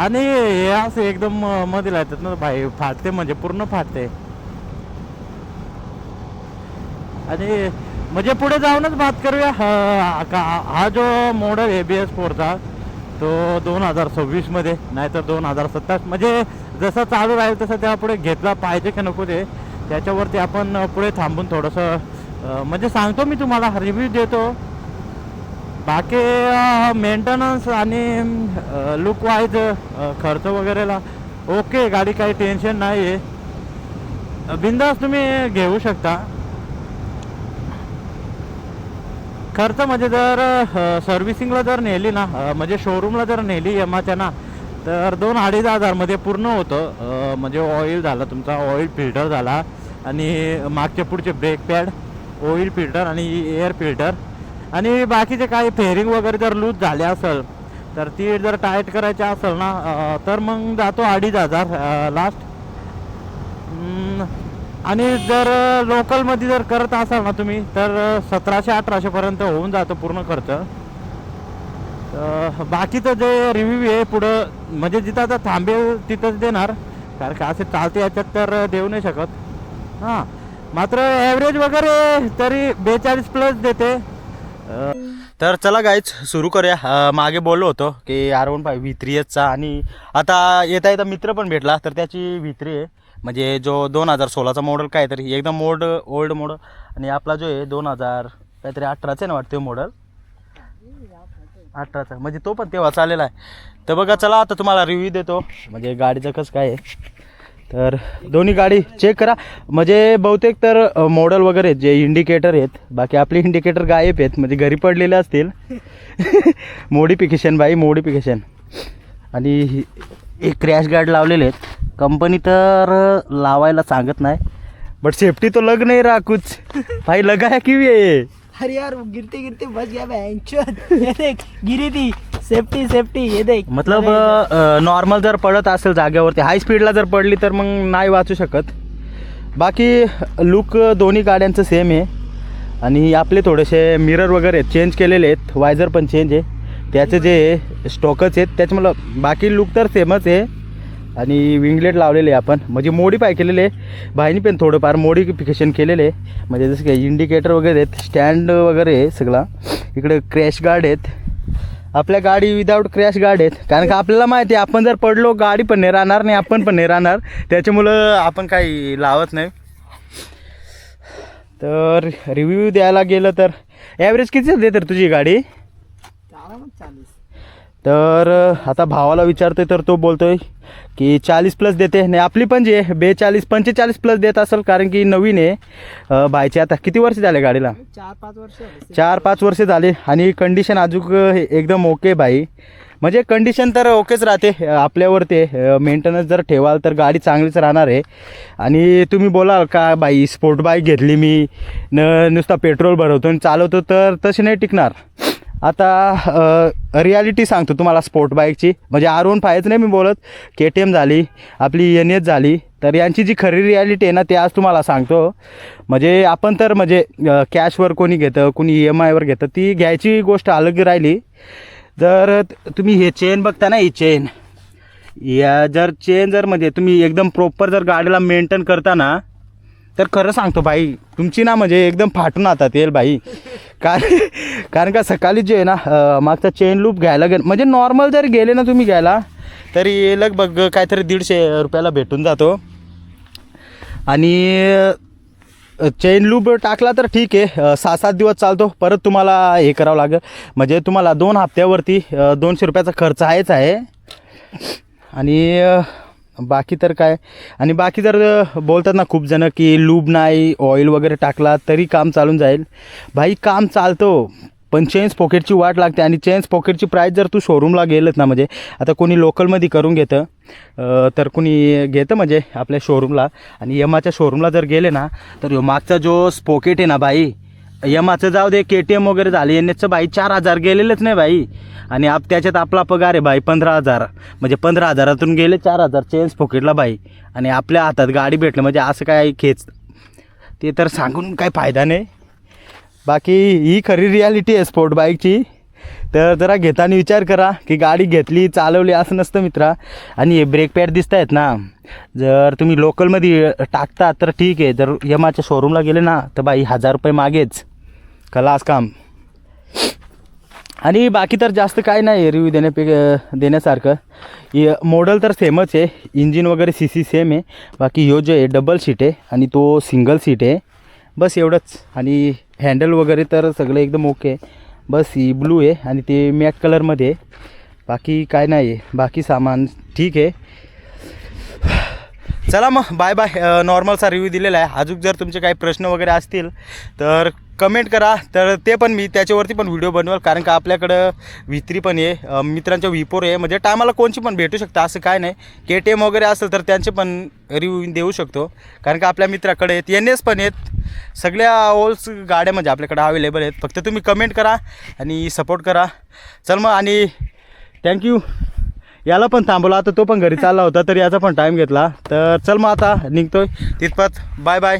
आणि हे असं एकदम मध्ये लागतात ना भाई, फाटते म्हणजे पूर्ण फाटते. आणि म्हणजे पुढे जाऊनच बात करूया. हा जो मॉडेल आहे BS4चा तो 2026मध्ये नाही तर 2027, म्हणजे जसं चालू राहील तसं त्या पुढे घेतला पाहिजे की नको ते त्याच्यावरती आपण पुढे थांबून थोडंसं म्हणजे सांगतो मी तुम्हाला, रिव्ह्यू देतो. बाकी मेंटेनन्स आणि लुक वाईज खर्च वगैरेला ओके, गाडी काही टेन्शन नाही आहे, बिंदास तुम्ही घेऊ शकता. खर्च म्हणजे जर सर्व्हिसिंगला जर नेली ना, म्हणजे शोरूमला जर नेली यमाच्या ना, तर 2-2.5 हजारमध्ये पूर्ण होतं. म्हणजे ऑइल झाला तुमचा, ऑइल फिल्टर झाला आणि मागचे पुढचे ब्रेक पॅड, ऑइल फिल्टर आणि एअर फिल्टर, आणि बाकीचे काही फेअरिंग वगैरे जर लूज झाले असेल तर ती जर टाईट करायची असेल ना, तर मग जातो 2,500 लास्ट. आणि जर लोकलमध्ये जर करत असाल ना तुम्ही तर 1700-1800 पर्यंत होऊन जातं पूर्ण खर्च. बाकीचं जे रिव्ह्यू आहे पुढं म्हणजे जिथं आता थांबेल तिथंच देणार, कारण का असे चालते याच्यात तर देऊ नाही शकत. हां, मात्र ॲव्हरेज वगैरे तरी 42+ देते. तर चला गाईच सुरू करूया. मागे बोललो होतो की R15 V3Hचा, आणि आता येता येता मित्र पण भेटला तर त्याची V3 आहे, म्हणजे जो 2016चा मॉडेल काहीतरी एकदम ओल्ड मॉडेल, आणि आपला जो आहे 2000 काहीतरी 18चा ना वाटतं मॉडेल, 18चा, म्हणजे तो पण तेव्हा चाललेला आहे. तर बघा चला आता तुम्हाला रिव्ह्यू देतो म्हणजे गाडीचं कसं काय आहे. तर दोन्ही गाडी चेक करा, म्हणजे बहुतेक तर मॉडेल वगैरे जे इंडिकेटर आहेत, बाकी आपले इंडिकेटर गायब आहेत, म्हणजे घरी पडलेले असतील. मोडिफिकेशन. आणि एक क्रॅश गार्ड लावलेले आहेत, कंपनी तर लावायला सांगत नाही, बट सेफ्टी तो लग नहीं रहा कुछ भाई, लगाया क्यों ये? अरे यार वो गिरते गिरते बच गया बहनचोद. ये देख गिरी थी, सेफ्टी ये देख. मतलब नॉर्मल जर पडत असेल जागेवरती, हाय स्पीडला जर पडली तर मग नाही वाचू शकत. बाकी लुक दोन्ही गाड्यांचं सेम आहे, आणि आपले थोडेसे मिरर वगैरे चेंज केलेले आहेत, वायझर पण चेंज आहे, त्याचे जे स्टॉकच आहेत त्याच्यामुळं बाकी लुक तर सेमच आहे. आणि विंगलेट लावलेले आपण, म्हणजे मोडिफाय केलेले आहे भाईनी, पण थोडंफार मोडिफिकेशन केलेले आहे, म्हणजे जसं काही इंडिकेटर वगैरे आहेत, स्टँड वगैरे आहे सगळा. इकडे क्रॅश गार्ड आहेत, आपल्या गाडी विदाऊट क्रॅश गार्ड आहेत, कारण का आपल्याला माहिती आहे आपण जर पडलो गाडी पण नाही राहणार नाही, आपण पण नाही राहणार, त्याच्यामुळं आपण काही लावत नाही. तर रिव्ह्यू द्यायला गेलं तर ॲव्हरेज किती दे तर तुझी गाडी? 40. तर आता भावाला विचारतोय तर तो बोलतोय की 40+ देते, नाही आपली पण जे 45-45+ देत असेल, कारण की नवीन आहे. बायचे आता किती वर्ष झाले गाडीला? 4-5 वर्ष. 4-5 वर्ष झाले, आणि कंडिशन अजून एकदम ओके भाई, म्हणजे कंडिशन तर ओकेच राहते. आपल्यावरती मेंटेनन्स जर ठेवाल तर गाडी चांगलीच राहणार आहे. आणि तुम्ही बोलाल का बाई स्पोर्ट बाईक घेतली मी, नुसता पेट्रोल भरवतो आणि चालवतो, तर तशी नाही टिकणार. आता रियालिटी सांगतो तुम्हाला स्पोर्ट बाईकची, म्हणजे R15 नाही मी बोलत, KTM झाली, आपली NS झाली, तर यांची जी खरी रियालिटी आहे ना ते आज तुम्हाला सांगतो. म्हणजे आपण तर म्हणजे कॅशवर कोणी घेतं, कोणी EMIवर घेतं, ती घ्यायची गोष्ट अलग राहिली. जर तुम्ही हे चेन बघता ना, ही चेन, या जर चेन जर म्हणजे तुम्ही एकदम प्रॉपर जर गाडीला मेंटेन करता ना, तर खरं सांगतो भाई तुमची ना म्हणजे एकदम फाटून हातात येईल भाई. कारण का सकाळी जे आहे ना मागचा चेन लूप घ्यायला म्हणजे नॉर्मल जर गेले ना तुम्ही घ्यायला, तरी लगभग काहीतरी 150 रुपयाला भेटून जातो. आणि चेन लूप टाकला तर ठीक आहे, 6-7 दिवस चालतो, परत तुम्हाला हे करावं लागेल, म्हणजे तुम्हाला 2 हप्त्यावरती 200 रुपयाचा खर्च आहेच आहे. आणि बाकी तर काय, आणि बाकी जर बोलतात ना खूप जण की लूब नाही, ऑइल वगैरे टाकला तरी काम चालून जाईल, भाई काम चालतो, पण चेन्स पॉकेटची वाट लागते. आणि चेन्स पॉकेटची प्राईस जर तू शोरूमला गेलंत ना, म्हणजे आता कोणी लोकलमध्ये करून घेतं, तर कोणी घेतं म्हणजे आपल्या शोरूमला, आणि यमाच्या शोरूमला जर गेले ना, तर मागचा जो स्पॉकेट आहे ना भाई, यमाचं जाऊ दे, KTM वगैरे झाले, NSचं बाई 4000 गेलेलंच नाही भाई. आणि त्याच्यात आपला पगार आहे बाई 15,000, म्हणजे 15,000तून गेले 4,000 चेन्स पॉकेटला बाई, आणि आपल्या हातात गाडी भेटलं म्हणजे असं काय खेच, ते तर सांगून काय फायदा नाही. बाकी ही खरी रियालिटी आहे स्पोर्ट बाईकची. तर जरा घेताना विचार करा की गाडी घेतली चालवली असं नसतं मित्रा. आणि हे ब्रेक पॅड दिसत आहेत ना, जर तुम्ही लोकलमध्ये टाकता तर ठीक आहे, जर यमाच्या शोरूमला गेले ना तर बाई 1000 रुपये मागेच, खलास काम. आणि बाकी तर जास्त काय नाही रिव्ह्यू देण्यासारखं. मॉडेल तर सेमच आहे, इंजिन वगैरे CC सेम आहे. बाकी ह्यो जो आहे डबल सीट आहे आणि तो सिंगल सीट आहे, बस एवढंच. आणि हँडल वगैरे तर सगळं एकदम ओके. बस ही ब्लू आहे आणि ते मॅट कलरमध्ये आहे. बाकी काय नाही आहे, बाकी सामान ठीक आहे. चला मग बाय बाय. नॉर्मलचा रिव्ह्यू दिलेला आहे. अजून जर तुमचे काही प्रश्न वगैरे असतील तर कमेंट करा, तर ते पण मी त्याच्यावरती पण व्हिडिओ बनवेल. कारण का आपल्याकडं V3 पण आहे, मित्रांच्या V4 आहे, म्हणजे टायमाला कोणची पण भेटू शकतं असं काय नाही. KTM वगैरे असेल तर त्यांचे पण रिव्ह्यू देऊ शकतो, कारण का आपल्या मित्राकडे आहेत, NS पण आहेत, सगळ्या ओल्स गाड्या म्हणजे आपल्याकडे अवेलेबल आहेत. फक्त तुम्ही कमेंट करा आणि सपोर्ट करा. चल मग, आणि थँक्यू. याला पण थांबवला, आता तो पण घरी चालला होता तर याचा पण टाईम घेतला. तर चल मग आता निघतोय तिथपत. Bye bye.